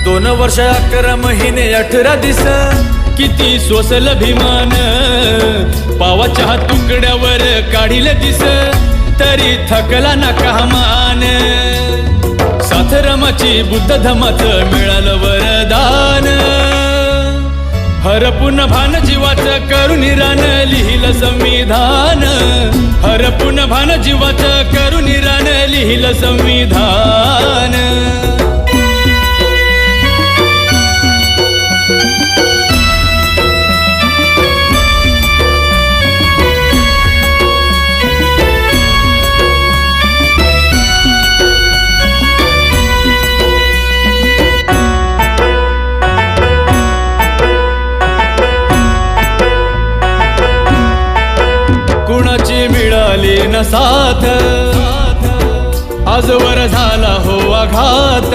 2 वर्ष 11 महिने 18 दिस किती सोसल अभिमान पावाच्या तुकड्यावर काढील दिस तरी थकला ना कामान साथरमाची बुद्ध धमाच मिळालं वरदान हरपून भान जीवाचं करून रान लिहिलं संविधान हरपून भान जीवाचं करून रान लिहिलं संविधान कुणाची मिळाली न साथ आजवर झाला हो आघात